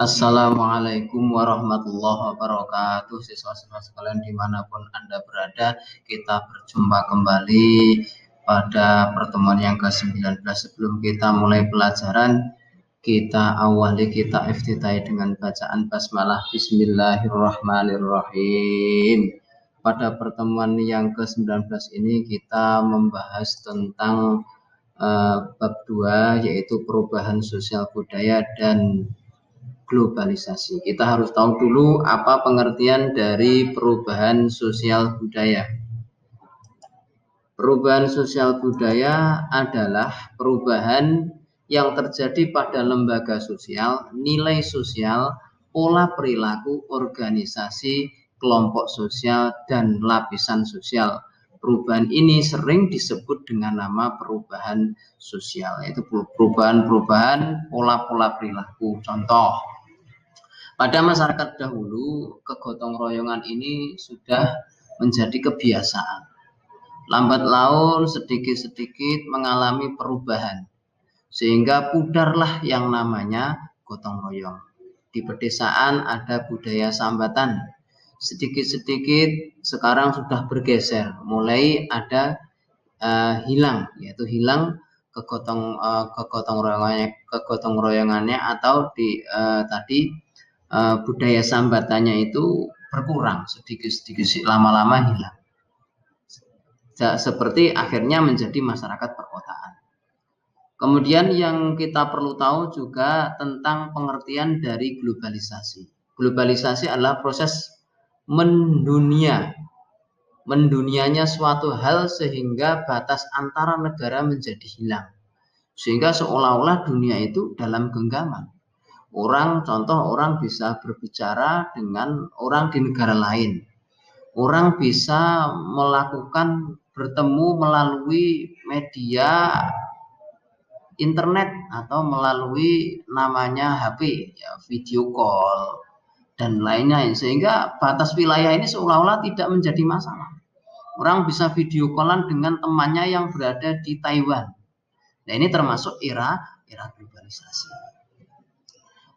Assalamualaikum warahmatullahi wabarakatuh. Siswa-siswa sekalian dimanapun Anda berada, kita berjumpa kembali pada pertemuan yang ke-19. Sebelum kita mulai pelajaran, kita awali kita iftitahai dengan bacaan basmalah. Bismillahirrahmanirrahim. Pada pertemuan yang ke-19 ini kita membahas tentang bab 2, yaitu perubahan sosial budaya dan globalisasi. Kita harus tahu dulu apa pengertian dari perubahan sosial budaya. Perubahan sosial budaya adalah perubahan yang terjadi pada lembaga sosial, nilai sosial, pola perilaku, organisasi, kelompok sosial, dan lapisan sosial. Perubahan ini sering disebut dengan nama perubahan sosial, yaitu perubahan-perubahan pola-pola perilaku. Contoh, pada masyarakat dahulu, kegotong royongan ini sudah menjadi kebiasaan. Lambat laun sedikit-sedikit mengalami perubahan, sehingga pudarlah yang namanya gotong royong. Di pedesaan ada budaya sambatan. Sedikit-sedikit sekarang sudah bergeser, mulai ada hilang, yaitu hilang kegotong royongannya atau tadi budaya sambatannya itu berkurang sedikit-sedikit, lama-lama hilang. Seperti akhirnya menjadi masyarakat perkotaan. Kemudian yang kita perlu tahu juga tentang pengertian dari globalisasi. Globalisasi adalah proses mendunianya suatu hal sehingga batas antara negara menjadi hilang. Sehingga seolah-olah dunia itu dalam genggaman. Contoh orang bisa berbicara dengan orang di negara lain. Orang bisa bertemu melalui media internet atau melalui namanya HP, ya, video call dan lainnya, sehingga batas wilayah ini seolah-olah tidak menjadi masalah. Orang bisa video callan dengan temannya yang berada di Taiwan. Nah, ini termasuk era globalisasi.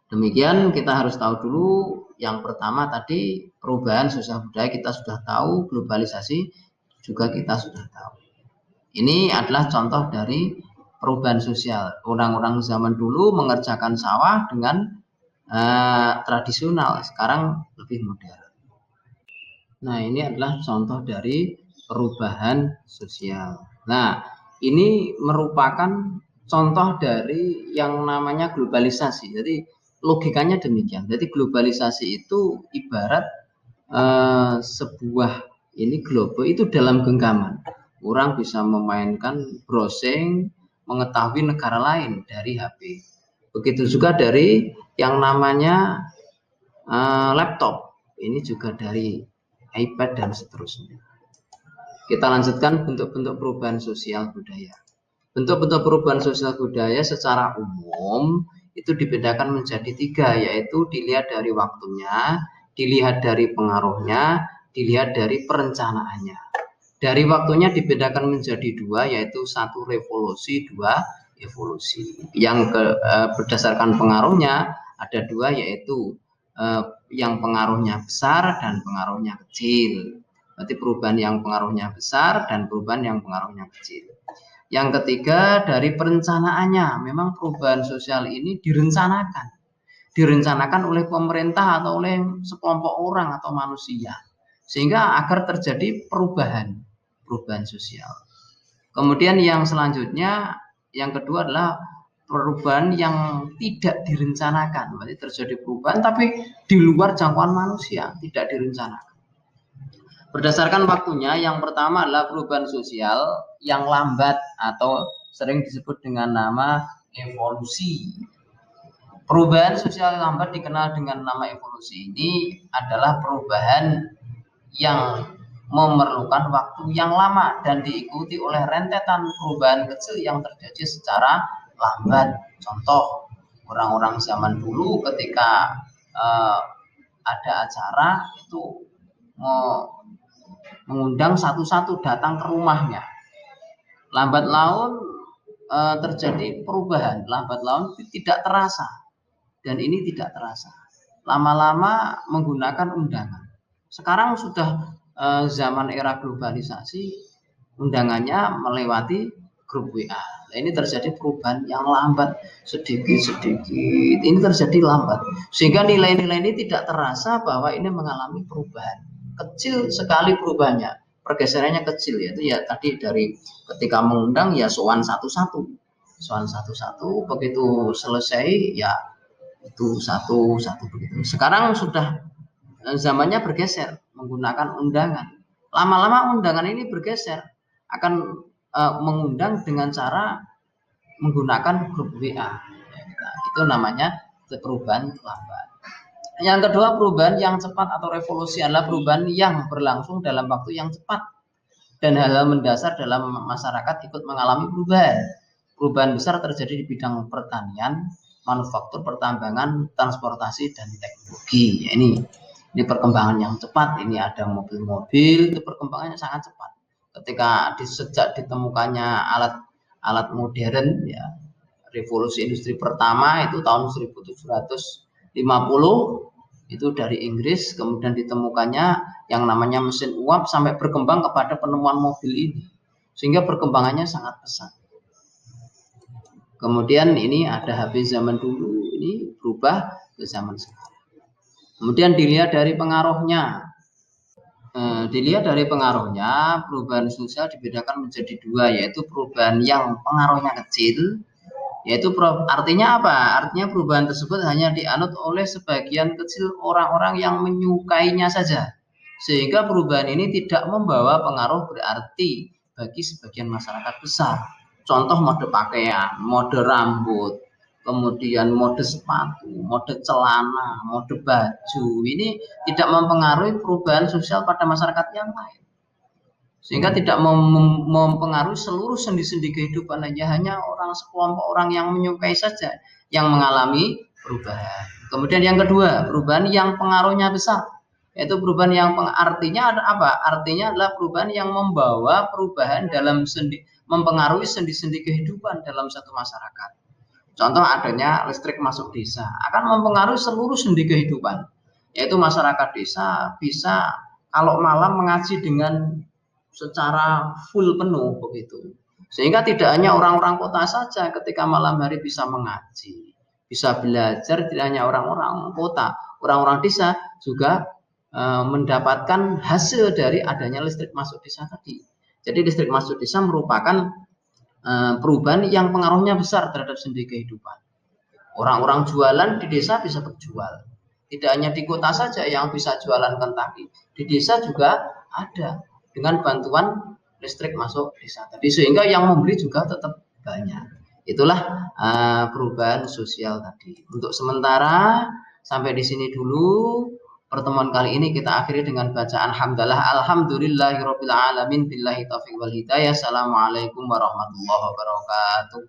Demikian kita harus tahu dulu yang pertama tadi perubahan sosial budaya kita sudah tahu, globalisasi juga kita sudah tahu. Ini adalah contoh dari perubahan sosial. Orang-orang zaman dulu mengerjakan sawah dengan tradisional, sekarang lebih modern. Nah, ini adalah contoh dari perubahan sosial. Nah, ini merupakan contoh dari yang namanya globalisasi. Jadi logikanya demikian. Jadi globalisasi itu ibarat sebuah globe itu dalam genggaman. Orang bisa memainkan browsing, mengetahui negara lain dari HP. Begitu juga dari yang namanya laptop. Ini juga dari iPad dan seterusnya. Kita lanjutkan bentuk-bentuk perubahan sosial budaya. Bentuk-bentuk perubahan sosial budaya secara umum itu dibedakan menjadi 3, yaitu dilihat dari waktunya, dilihat dari pengaruhnya, dilihat dari perencanaannya. Dari waktunya dibedakan menjadi 2, yaitu 1 revolusi, 2 evolusi. Yang berdasarkan pengaruhnya ada 2, yaitu yang pengaruhnya besar dan pengaruhnya kecil. Berarti perubahan yang pengaruhnya besar dan perubahan yang pengaruhnya kecil. Yang ketiga, dari perencanaannya. Memang perubahan sosial ini direncanakan oleh pemerintah atau oleh sekelompok orang atau manusia, sehingga agar terjadi perubahan sosial. Kemudian yang selanjutnya, yang kedua adalah perubahan yang tidak direncanakan. Berarti terjadi perubahan tapi di luar jangkauan manusia, tidak direncanakan. Berdasarkan waktunya, yang pertama adalah perubahan sosial yang lambat atau sering disebut dengan nama evolusi. Perubahan sosial yang lambat dikenal dengan nama evolusi. Ini adalah perubahan yang memerlukan waktu yang lama dan diikuti oleh rentetan perubahan kecil yang terjadi secara lambat. Contoh, orang-orang zaman dulu ketika ada acara itu mengundang satu-satu datang ke rumahnya. Lambat laun terjadi perubahan, lambat laun tidak terasa dan ini tidak terasa. Lama-lama menggunakan undangan. Sekarang sudah zaman era globalisasi, undangannya melewati grup WA. Nah, ini terjadi perubahan yang lambat, sedikit-sedikit. Ini terjadi lambat, sehingga nilai-nilai ini tidak terasa bahwa ini mengalami perubahan. Kecil sekali perubahannya, pergeserannya kecil, yaitu ya tadi dari ketika mengundang ya sowan satu-satu, begitu selesai ya itu satu-satu begitu. Sekarang sudah zamannya bergeser menggunakan undangan. Lama-lama undangan ini bergeser akan mengundang dengan cara menggunakan grup WA. Nah, itu namanya perubahan lambat. Yang kedua, perubahan yang cepat atau revolusi adalah perubahan yang berlangsung dalam waktu yang cepat dan hal-hal mendasar dalam masyarakat ikut mengalami perubahan. Perubahan besar terjadi di bidang pertanian, manufaktur, pertambangan, transportasi, dan teknologi. Ini perkembangan yang cepat. Ini ada mobil-mobil, itu perkembangannya sangat cepat. Ketika sejak ditemukannya alat modern, ya, revolusi industri pertama itu tahun 1750 itu dari Inggris, kemudian ditemukannya yang namanya mesin uap sampai berkembang kepada penemuan mobil ini, sehingga perkembangannya sangat pesat. Kemudian ini ada HP zaman dulu, ini berubah ke zaman sekarang. Kemudian dilihat dari pengaruhnya. Perubahan sosial dibedakan menjadi dua, yaitu perubahan yang pengaruhnya kecil, yaitu artinya apa? Artinya perubahan tersebut hanya dianut oleh sebagian kecil orang-orang yang menyukainya saja, sehingga perubahan ini tidak membawa pengaruh berarti bagi sebagian masyarakat besar. Contoh mode pakaian, mode rambut, kemudian mode sepatu, mode celana, mode baju, ini tidak mempengaruhi perubahan sosial pada masyarakat yang lain, sehingga tidak mempengaruhi seluruh sendi-sendi kehidupan, hanya sekelompok orang yang menyukai saja yang mengalami perubahan. Kemudian yang kedua, perubahan yang pengaruhnya besar, yaitu perubahan yang artinya apa? Artinya adalah perubahan yang membawa perubahan dalam mempengaruhi sendi-sendi kehidupan dalam satu masyarakat. Contoh adanya listrik masuk desa akan mempengaruhi seluruh sendi kehidupan, yaitu masyarakat desa bisa kalau malam mengaji dengan secara full penuh begitu, sehingga tidak hanya orang-orang kota saja ketika malam hari bisa mengaji, bisa belajar, tidak hanya orang-orang kota, orang-orang desa juga mendapatkan hasil dari adanya listrik masuk desa tadi. Jadi listrik masuk desa merupakan perubahan yang pengaruhnya besar terhadap sendi kehidupan. Orang-orang jualan di desa bisa berjual. Tidak hanya di kota saja yang bisa jualan Kentucky, di desa juga ada dengan bantuan listrik masuk desa tadi, sehingga yang membeli juga tetap banyak. Itulah perubahan sosial tadi. Untuk sementara sampai di sini dulu. Pertemuan kali ini kita akhiri dengan bacaan hamdalah alhamdulillahirabbil alamin billahi taufiq wal hidayah. Assalamualaikum warahmatullahi wabarakatuh.